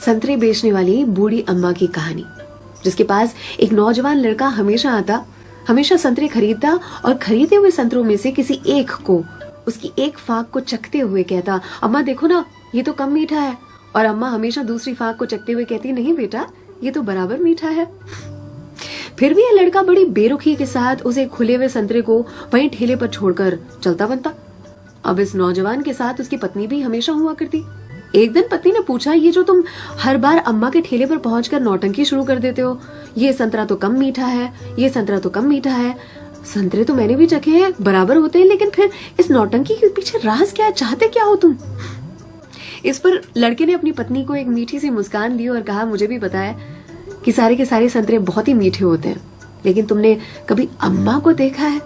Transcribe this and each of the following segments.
संतरे बेचने वाली बूढ़ी अम्मा की कहानी, जिसके पास एक नौजवान लड़का हमेशा आता, हमेशा संतरे खरीदता और खरीदे हुए संतरों में से किसी एक को, उसकी एक फाक को चखते हुए कहता, अम्मा देखो ना, ये तो कम मीठा है। और अम्मा हमेशा दूसरी फाक को चखते हुए कहती, नहीं बेटा, ये तो बराबर मीठा है। फिर भी यह लड़का बड़ी बेरुखी के साथ उसे खुले हुए संतरे को वहीं ठेले पर छोड़कर चलता बनता। अब इस नौजवान के साथ उसकी पत्नी भी हमेशा हुआ करती। एक दिन पत्नी ने पूछा, ये जो तुम हर बार अम्मा के ठेले पर पहुंचकर नौटंकी शुरू कर देते हो, ये संतरा तो कम मीठा है, ये संतरा तो कम मीठा है। संतरे तो मैंने भी चखे हैं, बराबर होते हैं, लेकिन फिर इस नौटंकी के पीछे राज क्या है, चाहते क्या हो तुम? इस पर लड़के ने अपनी पत्नी को एक मीठी सी मुस्कान दी और कहा, मुझे भी पता है कि सारे के सारे संतरे बहुत ही मीठे होते हैं, लेकिन तुमने कभी अम्मा को देखा है?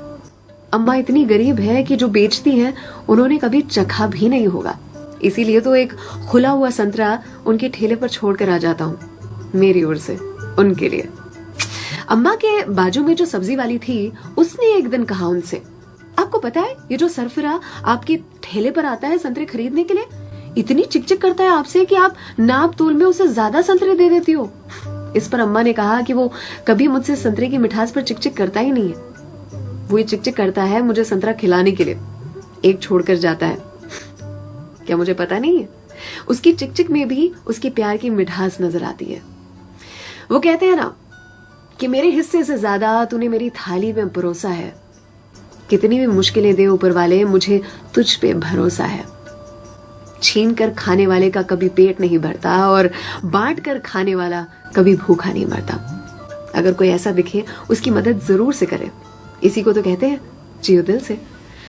अम्मा इतनी गरीब है कि जो बेचती हैं उन्होंने कभी चखा भी नहीं होगा, इसीलिए तो एक खुला हुआ संतरा उनके ठेले पर छोड़कर आ जाता हूँ, मेरी ओर से उनके लिए। अम्मा के बाजू में जो सब्जी वाली थी, उसने एक दिन कहा उनसे, आपको पता है ये जो सरफिरा आपके ठेले पर आता है संतरे खरीदने के लिए, इतनी चिकचिक करता है आपसे कि आप नाप तोल में उसे ज्यादा संतरे दे देती हो। इस पर अम्मा ने कहा कि वो कभी मुझसे संतरे की मिठास पर चिकचिक करता ही नहीं है, वो ये चिकचिक करता है मुझे संतरा खिलाने के लिए, एक छोड़कर जाता है। क्या मुझे पता नहीं है? उसकी चिकचिक में भी उसकी प्यार की मिठास नजर आती है। वो कहते हैं ना कि मेरे हिस्से से ज्यादा तूने मेरी थाली में परोसा है, कितनी भी मुश्किलें दे ऊपर वाले, मुझे तुझ पे भरोसा है। छीन कर खाने वाले का कभी पेट नहीं भरता और बांट कर खाने वाला कभी भूखा नहीं मरता। अगर कोई ऐसा दिखे, उसकी मदद जरूर से करे, इसी को तो कहते हैं जियो दिल से।